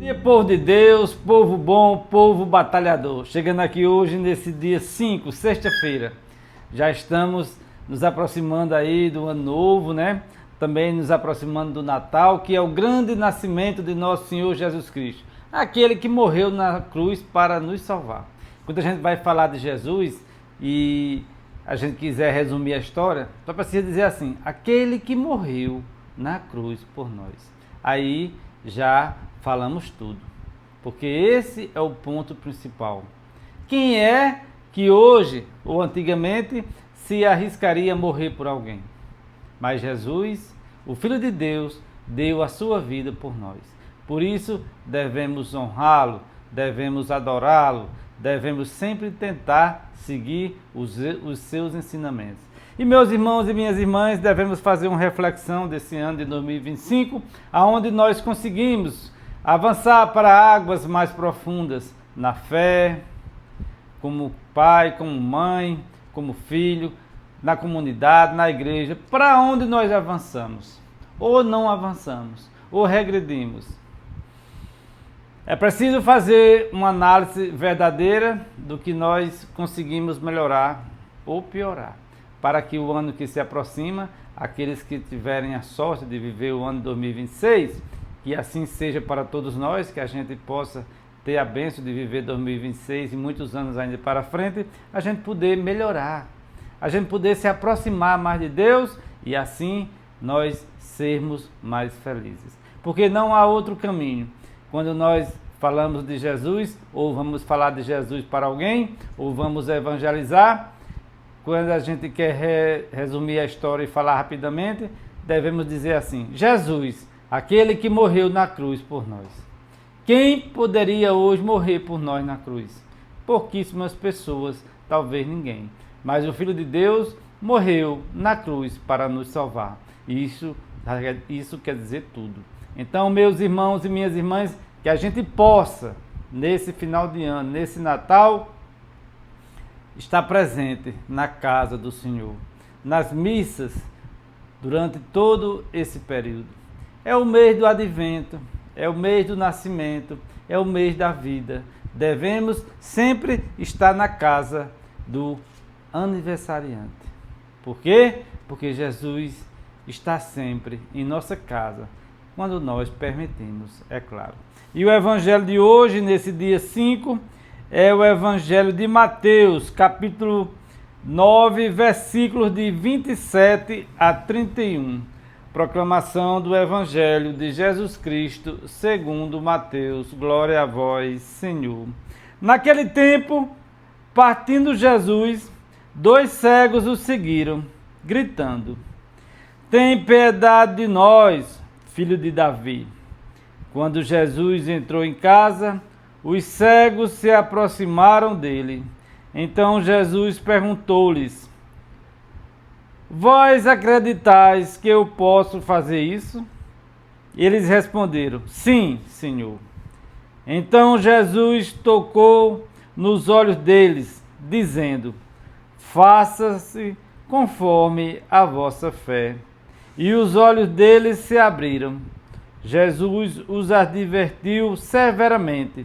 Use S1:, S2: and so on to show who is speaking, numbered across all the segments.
S1: Dia, povo de Deus, povo bom, povo batalhador. Chegando aqui hoje nesse dia 5, sexta-feira. Já estamos nos aproximando aí do ano novo, né? Também nos aproximando do Natal, que é o grande nascimento de nosso Senhor Jesus Cristo. Aquele que morreu na cruz para nos salvar. Quando a gente vai falar de Jesus e a gente quiser resumir a história, só precisa dizer assim: aquele que morreu na cruz por nós. Aí já falamos tudo, porque esse é o ponto principal. Quem é que hoje ou antigamente se arriscaria a morrer por alguém? Mas Jesus, o Filho de Deus, deu a sua vida por nós. Por isso devemos honrá-lo, devemos adorá-lo, devemos sempre tentar seguir os seus ensinamentos. E meus irmãos e minhas irmãs, devemos fazer uma reflexão desse ano de 2025, aonde nós conseguimos avançar para águas mais profundas na fé, como pai, como mãe, como filho, na comunidade, na igreja. Para onde nós avançamos? Ou não avançamos? Ou regredimos? É preciso fazer uma análise verdadeira do que nós conseguimos melhorar ou piorar, para que o ano que se aproxima, aqueles que tiverem a sorte de viver o ano de 2026, que assim seja para todos nós, que a gente possa ter a bênção de viver 2026 e muitos anos ainda para frente, a gente poder melhorar, a gente poder se aproximar mais de Deus e assim nós sermos mais felizes. Porque não há outro caminho. Quando nós falamos de Jesus, ou vamos falar de Jesus para alguém, ou vamos evangelizar, quando a gente quer resumir a história e falar rapidamente, devemos dizer assim: Jesus, aquele que morreu na cruz por nós. Quem poderia hoje morrer por nós na cruz? Pouquíssimas pessoas, talvez ninguém. Mas o Filho de Deus morreu na cruz para nos salvar. Isso quer dizer tudo. Então, meus irmãos e minhas irmãs, que a gente possa, nesse final de ano, nesse Natal, estar presente na casa do Senhor, nas missas, durante todo esse período. É o mês do advento, é o mês do nascimento, é o mês da vida. Devemos sempre estar na casa do aniversariante. Por quê? Porque Jesus está sempre em nossa casa, quando nós permitimos, é claro. E o evangelho de hoje, nesse dia 5, é o evangelho de Mateus, capítulo 9, versículos de 27 a 31. Proclamação do evangelho de Jesus Cristo, segundo Mateus. Glória a vós, Senhor. Naquele tempo, partindo Jesus, 2 cegos o seguiram, gritando: tem piedade de nós, filho de Davi. Quando Jesus entrou em casa, os cegos se aproximaram dele. Então Jesus perguntou-lhes: vós acreditais que eu posso fazer isso? Eles responderam: sim, Senhor. Então Jesus tocou nos olhos deles, dizendo: faça-se conforme a vossa fé. E os olhos deles se abriram. Jesus os advertiu severamente: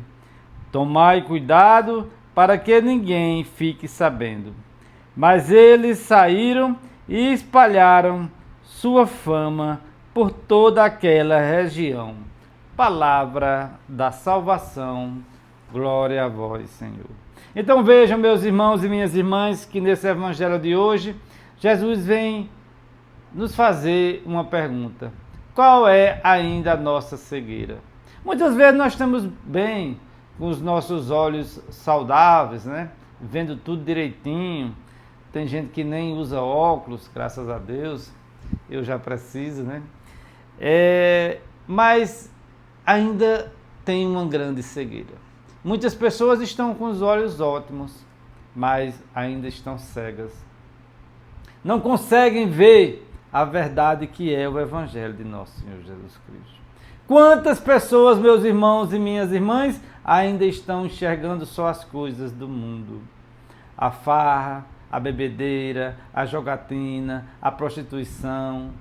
S1: tomai cuidado para que ninguém fique sabendo. Mas eles saíram e espalharam sua fama por toda aquela região. Palavra da salvação. Glória a vós, Senhor. Então vejam, meus irmãos e minhas irmãs, que nesse evangelho de hoje, Jesus vem nos fazer uma pergunta: qual é ainda a nossa cegueira? Muitas vezes nós estamos bem, com os nossos olhos saudáveis, né? Vendo tudo direitinho. Tem gente que nem usa óculos, graças a Deus. Eu já preciso, né? Mas ainda tem uma grande cegueira. Muitas pessoas estão com os olhos ótimos, mas ainda estão cegas. Não conseguem ver a verdade que é o Evangelho de nosso Senhor Jesus Cristo. Quantas pessoas, meus irmãos e minhas irmãs, ainda estão enxergando só as coisas do mundo? A farra, a bebedeira, a jogatina, a prostituição,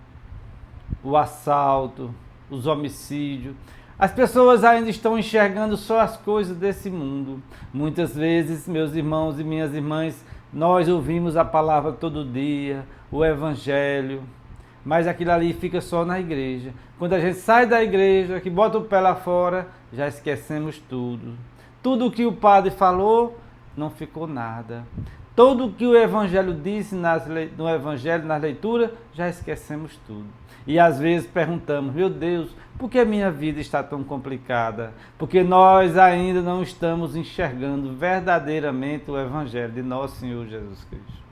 S1: o assalto, os homicídios. As pessoas ainda estão enxergando só as coisas desse mundo. Muitas vezes, meus irmãos e minhas irmãs, nós ouvimos a palavra todo dia, o Evangelho, mas aquilo ali fica só na igreja. Quando a gente sai da igreja, que bota o pé lá fora, já esquecemos tudo. Tudo o que o padre falou, não ficou nada. Tudo o que o Evangelho disse no Evangelho, na leitura, já esquecemos tudo. E às vezes perguntamos, meu Deus, por que a minha vida está tão complicada? Porque nós ainda não estamos enxergando verdadeiramente o Evangelho de nosso Senhor Jesus Cristo.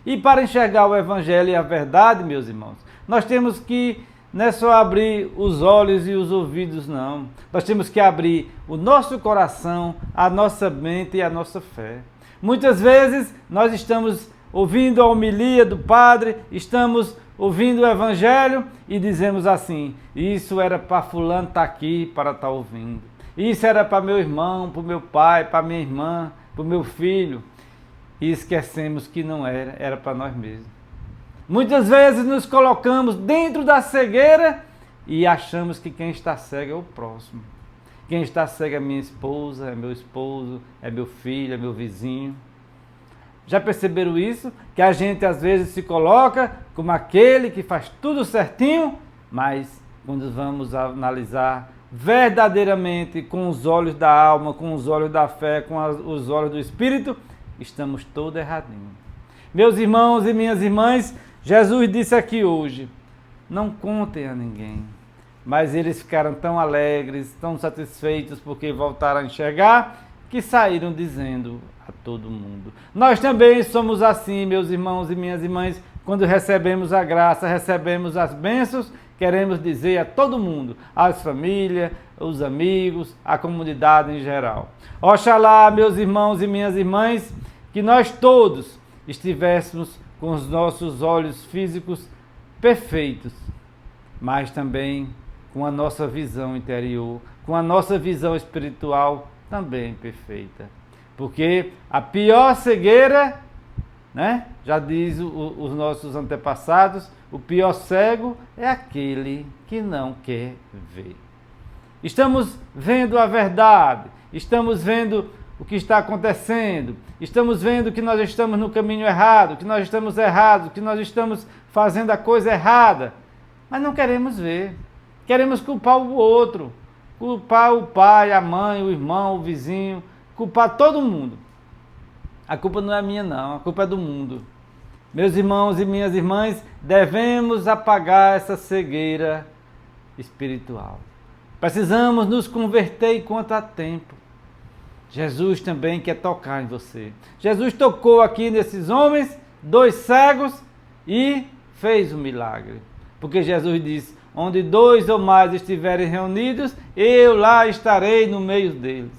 S1: E para enxergar o Evangelho e a verdade, meus irmãos, nós temos que não é só abrir os olhos e os ouvidos, não. Nós temos que abrir o nosso coração, a nossa mente e a nossa fé. Muitas vezes nós estamos ouvindo a homilia do padre, estamos ouvindo o Evangelho e dizemos assim, isso era para fulano estar aqui para estar ouvindo. Isso era para meu irmão, para o meu pai, para minha irmã, para o meu filho. E esquecemos que não era, era para nós mesmos. Muitas vezes nos colocamos dentro da cegueira e achamos que quem está cego é o próximo. Quem está cego é minha esposa, é meu esposo, é meu filho, é meu vizinho. Já perceberam isso? Que a gente às vezes se coloca como aquele que faz tudo certinho, mas quando vamos analisar verdadeiramente com os olhos da alma, com os olhos da fé, com os olhos do Espírito, estamos todos erradinhos. Meus irmãos e minhas irmãs, Jesus disse aqui hoje, não contem a ninguém. Mas eles ficaram tão alegres, tão satisfeitos porque voltaram a enxergar, que saíram dizendo a todo mundo. Nós também somos assim, meus irmãos e minhas irmãs, quando recebemos a graça, recebemos as bênçãos, queremos dizer a todo mundo, às famílias, os amigos, a comunidade em geral. Oxalá, meus irmãos e minhas irmãs, que nós todos estivéssemos com os nossos olhos físicos perfeitos, mas também com a nossa visão interior, com a nossa visão espiritual também perfeita. Porque a pior cegueira, né, já diz os nossos antepassados, o pior cego é aquele que não quer ver. Estamos vendo a verdade, estamos vendo o que está acontecendo, estamos vendo que nós estamos no caminho errado, que nós estamos errados, que nós estamos fazendo a coisa errada, mas não queremos ver. Queremos culpar o outro, culpar o pai, a mãe, o irmão, o vizinho, culpar todo mundo. A culpa não é minha não, a culpa é do mundo. Meus irmãos e minhas irmãs, devemos apagar essa cegueira espiritual. Precisamos nos converter enquanto há tempo. Jesus também quer tocar em você. Jesus tocou aqui nesses homens, 2 cegos, e fez um milagre. Porque Jesus disse, onde 2 ou mais estiverem reunidos, eu lá estarei no meio deles.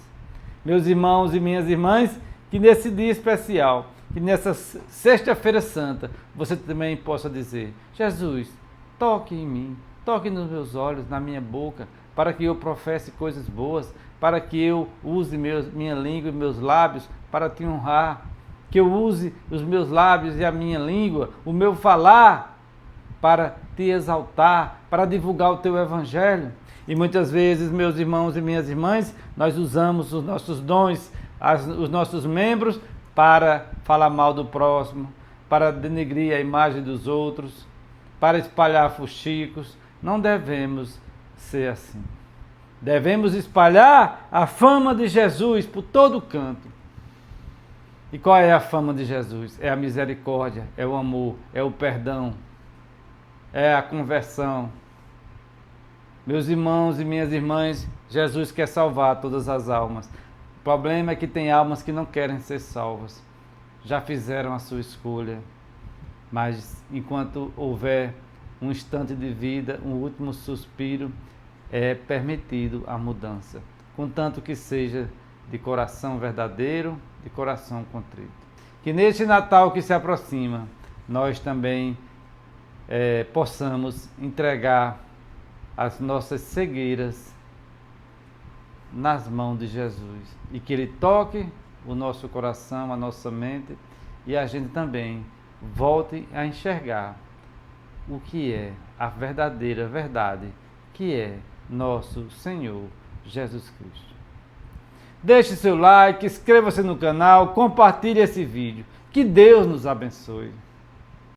S1: Meus irmãos e minhas irmãs, que nesse dia especial, que nessa sexta-feira santa, você também possa dizer, Jesus, toque em mim, toque nos meus olhos, na minha boca, para que eu professe coisas boas, para que eu use minha língua e meus lábios para te honrar, que eu use os meus lábios e a minha língua, o meu falar, para te exaltar, para divulgar o teu evangelho. E muitas vezes, meus irmãos e minhas irmãs, nós usamos os nossos dons, os nossos membros, para falar mal do próximo, para denegrir a imagem dos outros, para espalhar fuxicos. Não devemos ser assim. Devemos espalhar a fama de Jesus por todo canto. E qual é a fama de Jesus? É a misericórdia, é o amor, é o perdão, é a conversão. Meus irmãos e minhas irmãs, Jesus quer salvar todas as almas. O problema é que tem almas que não querem ser salvas. Já fizeram a sua escolha. Mas enquanto houver um instante de vida, um último suspiro, é permitido a mudança. Contanto que seja de coração verdadeiro, de coração contrito. Que neste Natal que se aproxima, nós também possamos entregar as nossas cegueiras nas mãos de Jesus e que Ele toque o nosso coração, a nossa mente e a gente também volte a enxergar o que é a verdadeira verdade, que é nosso Senhor Jesus Cristo. Deixe seu like, inscreva-se no canal, compartilhe esse vídeo. Que Deus nos abençoe.